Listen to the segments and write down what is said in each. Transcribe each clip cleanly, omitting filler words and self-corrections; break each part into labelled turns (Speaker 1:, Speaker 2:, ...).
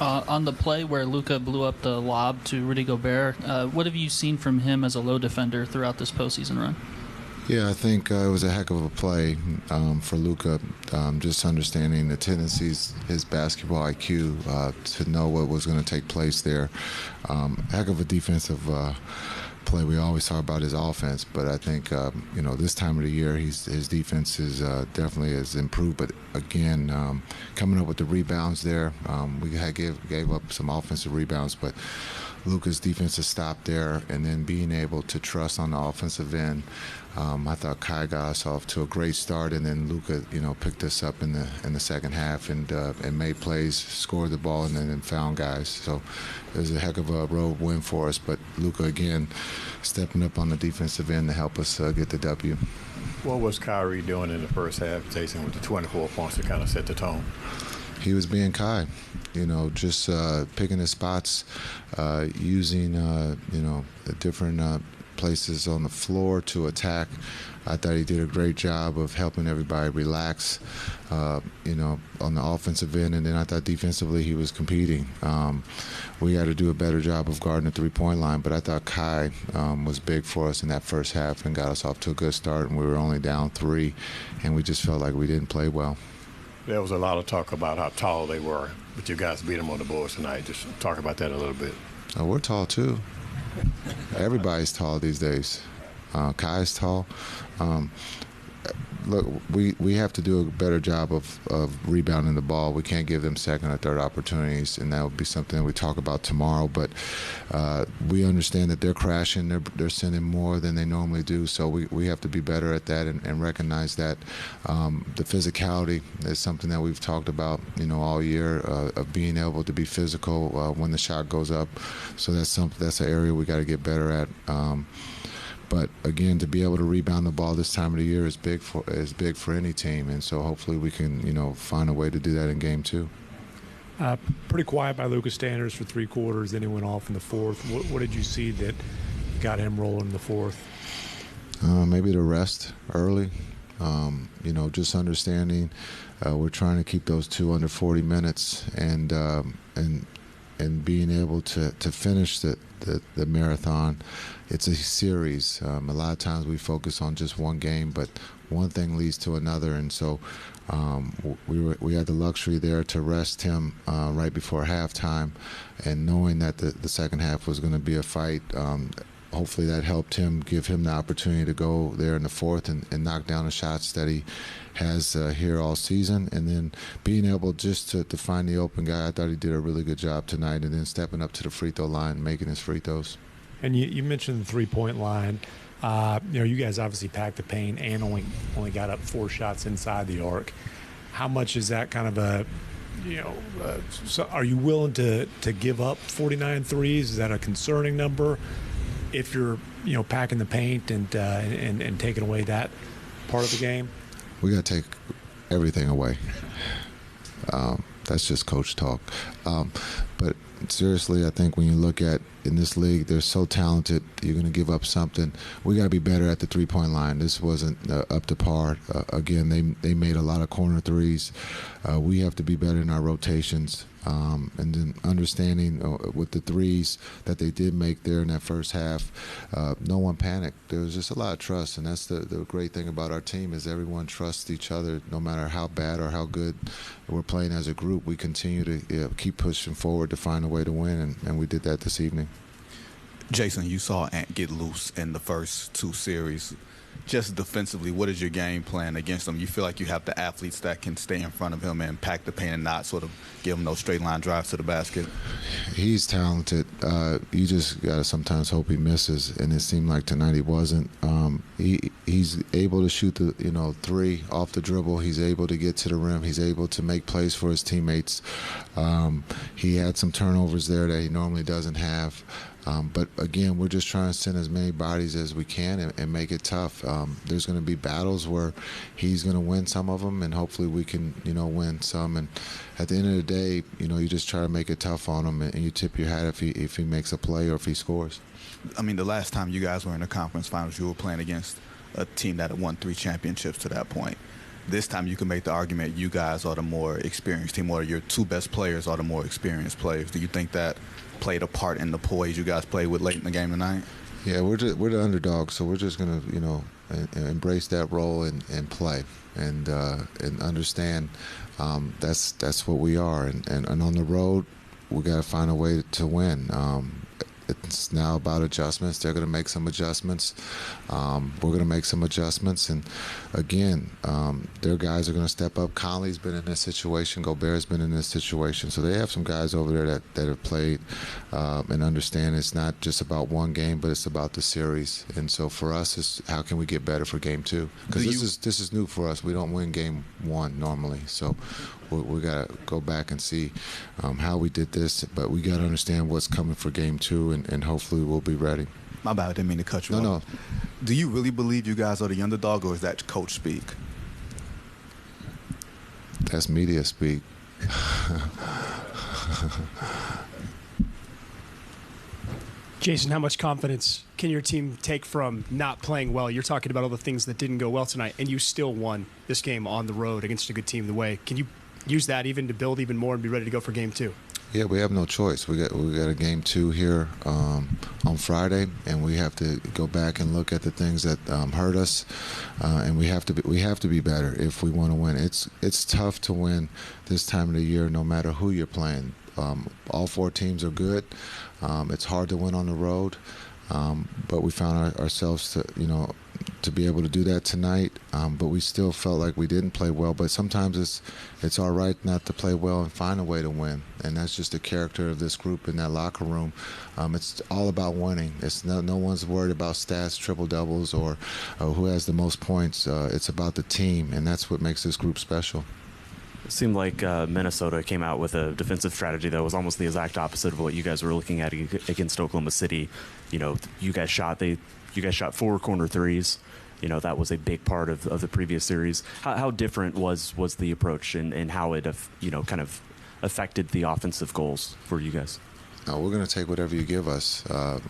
Speaker 1: On the play where Luka blew up the lob to Rudy Gobert, what have you seen from him as a low defender throughout this postseason run?
Speaker 2: Yeah, I think it was a heck of a play for Luka, just understanding the tendencies, his basketball IQ, to know what was going to take place there. Heck of a defensive play. We always talk about his offense, but I think this time of the year, his defense is definitely has improved. But again, coming up with the rebounds there, we gave up some offensive rebounds, but Luka's defense has stopped there, and then being able to trust on the offensive end. I thought Kai got us off to a great start, and then Luka, picked us up in the second half and made plays, scored the ball, and then found guys. So it was a heck of a road win for us. But Luka again stepping up on the defensive end to help us get the W.
Speaker 3: What was Kyrie doing in the first half, Jason, with the 24 points to kind of set the tone?
Speaker 2: He was being Kai, just picking his spots, using the different places on the floor to attack. I thought he did a great job of helping everybody relax, on the offensive end, and then I thought defensively he was competing. We got to do a better job of guarding the three-point line, but I thought Kai was big for us in that first half and got us off to a good start, and we were only down 3, and we just felt like we didn't play well.
Speaker 3: There was a lot of talk about how tall they were, but you guys beat them on the boards tonight. Just talk about that a little bit.
Speaker 2: Oh, we're tall too. Everybody's tall these days. Kai's tall. Look, we have to do a better job of rebounding the ball. We can't give them second or third opportunities, and that will be something we talk about tomorrow. But we understand that they're crashing. They're sending more than they normally do, so we have to be better at that and recognize that. The physicality is something that we've talked about, all year, of being able to be physical when the shot goes up. So that's an area we got to get better at. But again, to be able to rebound the ball this time of the year is big for any team, and so hopefully we can find a way to do that in game 2.
Speaker 4: Pretty quiet by Luka's standards for 3 quarters. Then he went off in the fourth. What did you see that got him rolling in the fourth?
Speaker 2: Maybe the rest early. Just understanding we're trying to keep those 2 under 40 minutes and being able to finish the marathon. It's a series. A lot of times we focus on just one game, but one thing leads to another, and so we had the luxury there to rest him right before halftime, and knowing that the second half was going to be a fight. Hopefully that helped him, give him the opportunity to go there in the fourth and knock down the shots that he has here all season. And then being able just to find the open guy, I thought he did a really good job tonight. And then stepping up to the free throw line and making his free throws.
Speaker 4: And you mentioned the three-point line. You guys obviously packed the paint and only got up 4 shots inside the arc. How much is that kind of a so are you willing to give up 49 threes? Is that a concerning number? If you're packing the paint and taking away that part of the game?
Speaker 2: We got to take everything away. That's just coach talk. But seriously, I think when you look at in this league, they're so talented. You're going to give up something. We got to be better at the three-point line. This wasn't up to par. Again, they made a lot of corner threes. We have to be better in our rotations. And then understanding with the threes that they did make there in that first half, no one panicked. There was just a lot of trust, and that's the great thing about our team is everyone trusts each other. No matter how bad or how good we're playing as a group, we continue to keep pushing forward to find a way to win, and we did that this evening.
Speaker 5: Jason, you saw Ant get loose in the first 2 series. Just defensively, what is your game plan against him? You feel like you have the athletes that can stay in front of him and pack the paint and not sort of give him those straight line drives to the basket?
Speaker 2: He's talented. You just got to sometimes hope he misses, and it seemed like tonight he wasn't. He's able to shoot the 3 off the dribble. He's able to get to the rim. He's able to make plays for his teammates. He had some turnovers there that he normally doesn't have. But again, we're just trying to send as many bodies as we can and make it tough. There's going to be battles where he's going to win some of them, and hopefully we can, win some. And at the end of the day, you just try to make it tough on him, and you tip your hat if he makes a play or if he scores.
Speaker 5: I mean, the last time you guys were in the conference finals, you were playing against a team that had won 3 championships to that point. this time you can make the argument you guys are the more experienced team, or your two best players are the more experienced players. Do you think that played a part in the poise you guys played with late in the game tonight?
Speaker 2: Yeah, we're the underdogs, so we're just gonna embrace that role and play and understand that's what we are, and on the road we got to find a way to win. It's now about adjustments. They're going to make some adjustments. We're going to make some adjustments. And, again, their guys are going to step up. Conley's been in this situation. Gobert's been in this situation. So they have some guys over there that have played and understand it's not just about one game, but it's about the series. And so for us, it's how can we get better for game two? Because this is new for us. We don't win game one normally. So we got to go back and see how we did this. But we got to understand what's coming for game two, and hopefully we'll be ready.
Speaker 5: My bad, I didn't mean to cut you off.
Speaker 2: No.
Speaker 5: Do you really believe you guys are the underdog, or is that coach speak?
Speaker 2: That's media speak.
Speaker 6: Jason, how much confidence can your team take from not playing well? You're talking about all the things that didn't go well tonight, and you still won this game on the road against a good team the way. Can you use that even to build even more and be ready to go for game two?
Speaker 2: Yeah, we have no choice. We got a game two here on Friday, and we have to go back and look at the things that hurt us, and we have to be better if we want to win. It's tough to win this time of the year, no matter who you're playing. All four teams are good. It's hard to win on the road, but we found ourselves to be able to do that tonight. But we still felt like we didn't play well. But sometimes it's all right not to play well and find a way to win, and that's just the character of this group in that locker room. It's all about winning. It's no one's worried about stats, triple doubles, or who has the most points. It's about the team, and that's what makes this group special.
Speaker 7: It seemed like Minnesota came out with a defensive strategy that was almost the exact opposite of what you guys were looking at against Oklahoma City. You guys shot 4 corner threes. That was a big part of the previous series. How different was the approach and how it kind of affected the offensive goals for you guys?
Speaker 2: No, we're going to take whatever you give us.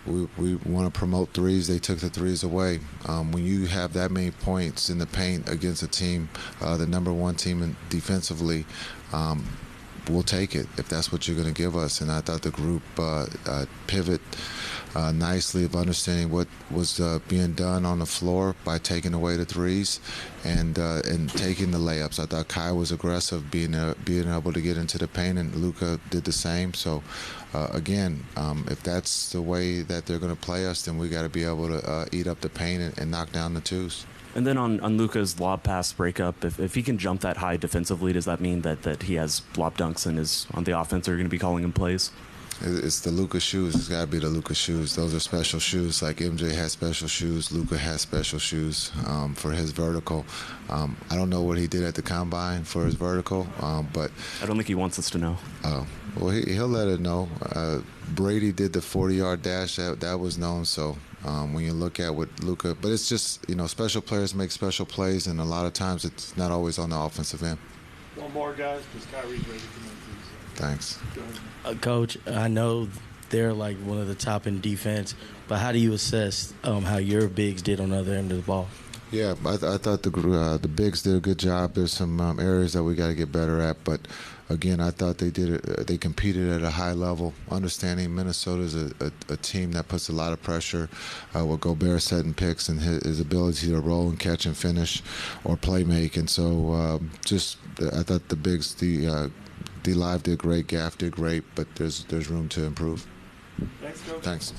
Speaker 2: We want to promote threes. They took the threes away. When you have that many points in the paint against a team, the number one team defensively, we'll take it if that's what you're going to give us. And I thought the group pivot nicely of understanding what was being done on the floor by taking away the threes and taking the layups. I thought Kai was aggressive, being able to get into the paint, and Luka did the same. So again, if that's the way that they're going to play us, then we got to be able to eat up the paint and knock down the twos.
Speaker 7: And then on Luka's lob pass breakup, if he can jump that high defensively, does that mean that he has lob dunks and is on the offense? Are you going to be calling him plays?
Speaker 2: It's the Luka shoes. It's got to be the Luka shoes. Those are special shoes. Like MJ has special shoes, Luka has special shoes for his vertical. I don't know what he did at the combine for his vertical, but
Speaker 7: I don't think he wants us to know.
Speaker 2: Well, he'll let it know. Brady did the 40-yard dash. That was known. So when you look at what Luka, but it's just special players make special plays, and a lot of times it's not always on the offensive end.
Speaker 4: One more, guys, because Kyrie's ready to come in.
Speaker 2: Thanks.
Speaker 8: Coach, I know they're like one of the top in defense, but how do you assess how your bigs did on the other end of the ball?
Speaker 2: Yeah, I thought the bigs did a good job. There's some areas that we got to get better at, but again, I thought they did it. They competed at a high level. Understanding Minnesota's a team that puts a lot of pressure with Gobert setting picks and his ability to roll and catch and finish or play make, and so I thought the bigs, D Live did great, Gaff did great, but there's room to improve.
Speaker 4: Thanks, Coach.
Speaker 2: Thanks.